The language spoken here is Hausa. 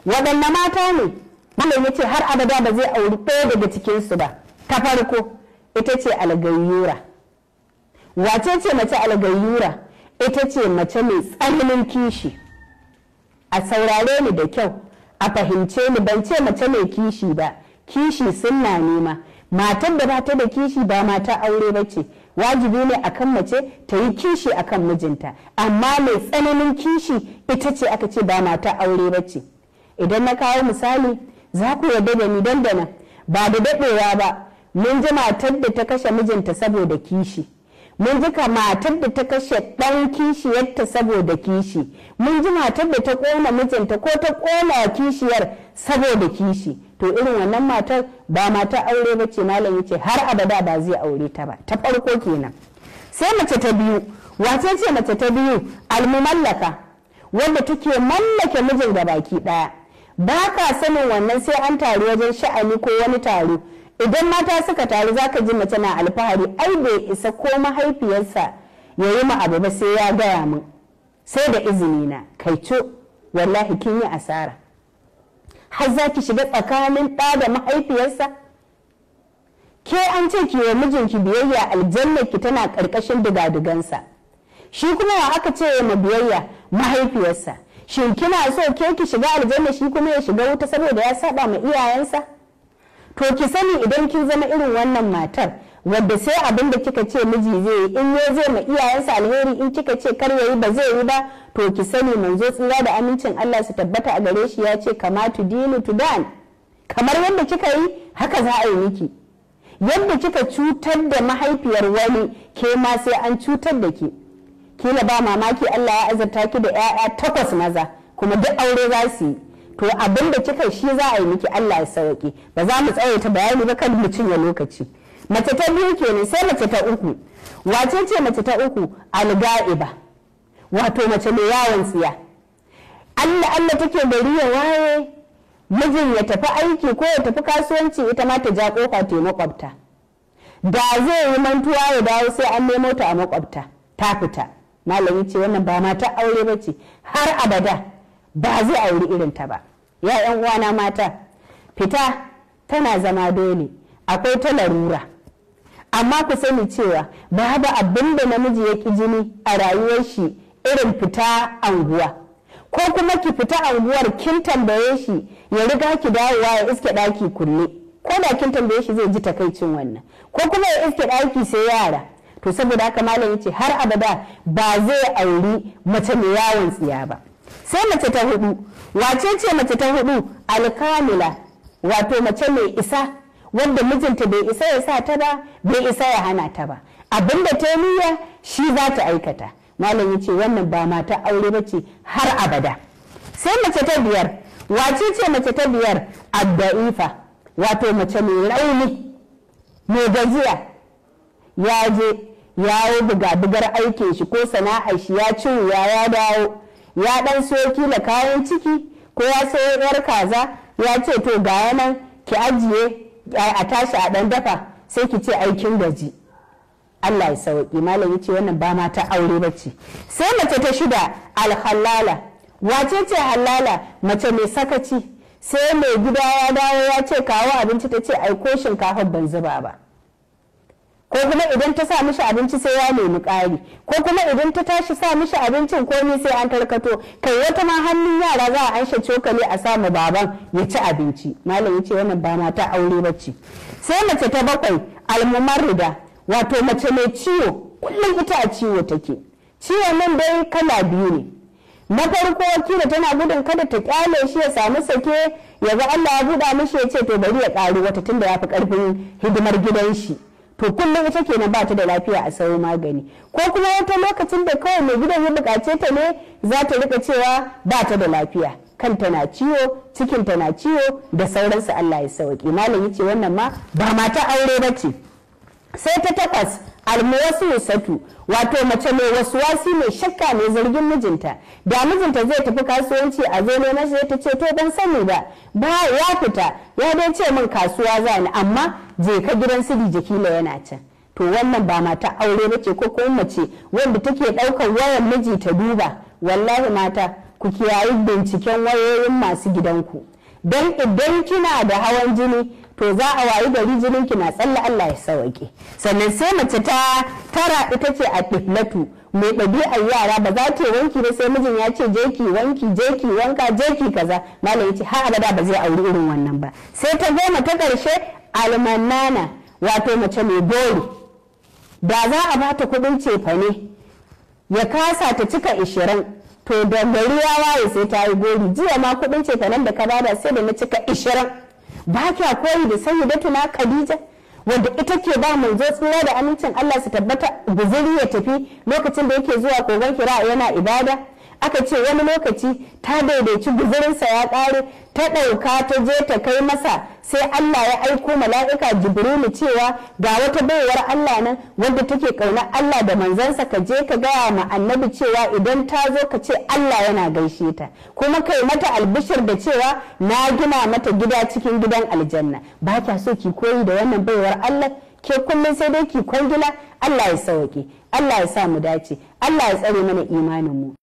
waɗanne mata ne malam ya ce har abada ba zai auri ɗaya daga cikinsu ba. Ta farko ita ce algayyura. Wace ce mace algayyura? Ita ce mace mai tsananin kishi. A saurare ni da kyau, a fahimce ni, ban ce mace mai kishi ba, kishi sunna ne ma. Matar da ba ta da kishi ba mata aure ba ce. Wajibi ne akan mace ta yi kishi akan mijinta, amma mai tsananin kishi ita ce aka ce ba mata aure ba ce. Idan na kawo misali za ku yarda da ni dandana, ba da daɗewa ba mun ji matar da ta kashe mijinta saboda kishi, mun ji matar da ta kashe ɗan kishiyarta saboda kishi, mun ji matar da ta ƙona mijinta ko ta ƙona kishiyar saboda kishi. To irin wannan matar ba mata aure ba ce, malam yace har abada ba zai aure ta ba. Ta farko kenan. Sai mace ta biyu. Wace ce mace ta biyu? Almumallaka, wanda take mallake mijin da baki ɗaya. Ba ka sanin wannan sai an taru wajen sha'ani ko wani taro. Idan mata suka taru za ka ji mace na alfahari, ai bai isa ko mahaifiyarsa ya yi ma abu ba sai ya gaya min, sai da izini na. Kai co, wallahi kin yi asara. Har za ki shiga tsakanin ɗa da mahaifiyarsa? Ke an ce ki wa mijinki biyayya, aljanna ki tana ƙarƙashin digadigansa. Shi kuma wa aka ce ya ma biyayya? Mahaifiyarsa. Shin kina so ke ki shiga aljanna shi kuma ya shiga wuta saboda ya saba ma iyayensa? To ki sani idan kin zama irin wannan matar wadda sai abin da kika ce miji zai yi, in ya zai ma iyayensa alheri, in kika ce kar yayi ba zai yi ba, to ki sani manzo tsira da amincin Allah su tabbata a gare shi ya ce kama tu dinu tu dan, kamar yadda kika yi haka za a yi miki. Yadda kika cutar da mahaifiyar wani, ke ma sai an cutar da ke. Kila ba mamaki Allah ya azurta ki da 'ya'ya 8 maza kuma duk aure za su yi. To abin da kika shi za a yi miki, Allah ya sauke. Ba za mu tsawaita bayani ba kan mu cinye lokaci. Mace ta biyu kenan. Sai mace ta uku. Wace ce mace ta uku? Alga'iba, wato mace mai yawon tsiya. Allah take gari ya waye, mijin ya tafi aiki ko ya tafi kasuwanci, ita ma ta ja kofa ta makwabta. Da zai yi mantuwa ya dawo sai an nemo ta a makwabta, ta fita. Malami ce wannan ba mata aure ba ce, har abada ba zai auri irin ta ba. Ya 'yan uwana mata, fita tana zama dole, akwai ta larura, amma ku sani cewa babu abin da namiji ya ki jini a rayuwar shi irin fita anguwa. Ko kuma ki fita anguwar kin tambaye shi ya riga ki dawowa ya iske ɗaki kulle, ko da kin tambaye shi zai ji takaicin wannan, ko kuma ya iske ɗaki sai yara. To saboda haka malam yace har abada ba zai auri mace mai yawon tsiya ba. Sai mace ta hudu. Wace ce mace ta hudu? Alkamila, wato mace mai isa, wanda mijinta bai isa ya sa ta ba, bai isa ya hana ta ba. Abinda ta niyya shi za ta aikata. Malam yace wannan ba mata aure ba ce har abada. Sai mace ta biyar. Wace ce mace ta biyar? Adda'ifa, wato mace mai rauni, mai gajiya. Ya je ya yi buga-bugar aikin shi ko sana'ar shi, ya ci wuya ya dawo, ya dan so kila kayan ciki ko ya sayo yar kaza, ya ce to ga yanan ki ajiye a tashi a dan dafa, sai ki ce aikin gaji. Allah ya sauki. Malam yace wannan ba mata aure bace. Sai mace ta shida, alhalala. Wace ce halala? Mace mai sakaci. Sai mai gida ya dawo ya ce kawo abinci, ta ce aiko shinkafa ban zuba ba. Ko kuma idan ta sa mishi abinci sai ya nemi ƙari, ko kuma idan ta tashi sa mishi abincin komai sai an tarkato, kai wata ma hannun yara za a anshe cokali a samu baban ya ci abinci. Malam yace wannan ba mata aure bace. Sai mace ta bakwai, almumarrida, wato mace mai ciwo, kullum ita a ciwo take. Ciwon nan dai kala biyu ne. Na farko kila tana gudun kada ta kyale shi ya samu sake, ya ga Allah ya buɗa mishi ya ce to bari ya ƙari wata tunda ya fi ƙarfin hidimar gidan shi. To kullum ita kenan ba ta da lafiya a sayo magani, ko kuma wata lokacin da kawai mai gidan ya bukace ta ne za ta rika cewa ba ta da lafiya, kanta na ciwo, cikinta na ciwo da sauransu. Allah ya sauki. Malam yace wannan ma ba mata aure bace. Sai ta takwas, almuwaswisatu, wato mace mai wasuwasi, mai shakka, mai zargin mijinta. Da mijinta zai tafi kasuwanci a zo ne masa ta ce to ban sani ba ya fita, ya dai ce min kasuwa za ni, amma je ka gidan su Jakila yana can. To wannan ba mata aure bace, ko kuma mace wanda take daukar wayar miji ta duba. Wallahi mata ku kiyayi binciken wayoyin masu gidanku, don idan kina da hawan jini to za a wayi gari jinin ki na tsalla, Allah ya sauke. Sannan sai mace ta tara ita ce a tiflatu, mai ɗabi'ar yara, ba za ta yi wanki ba sai mijin ya ce je ki wanki, je ki wanka, je ki kaza. Malam yace har abada ba zai auri irin wannan ba. Sai ta goma ta ƙarshe almannana, wato mace mai gori, da za a bata kuɗin cefane ya kasa ta cika 20, to da gari ya waye sai ta yi gori. Jiya ma kuɗin cefanen da ka bada sai da na cika 20. Ba kya koyi da sayyidatuna Khadija wanda ita ke ba manzo tsira da amincin Allah su tabbata guzuri ya tafi lokacin da yake zuwa kogon Hira yana ibada. Aka ce wani lokaci ta daidaici guzurinsa ya ƙare, ta ɗauka ta je ta kai masa, sai Allah ya aiko mala'ika Jibrilu cewa ga wata baiwar Allah nan wanda take ƙaunar Allah da manzansa, ka je ka gaya ma annabi cewa idan ta zo ka ce Allah yana gaishe ta, kuma kai mata albishir da cewa na gina mata gida cikin gidan aljanna. Ba kya so ki koyi da wannan baiwar Allah? Ke kullum sai dai ki kwangila? Allah ya sauke, Allah ya sa mu dace, Allah ya tsare mana imanin mu.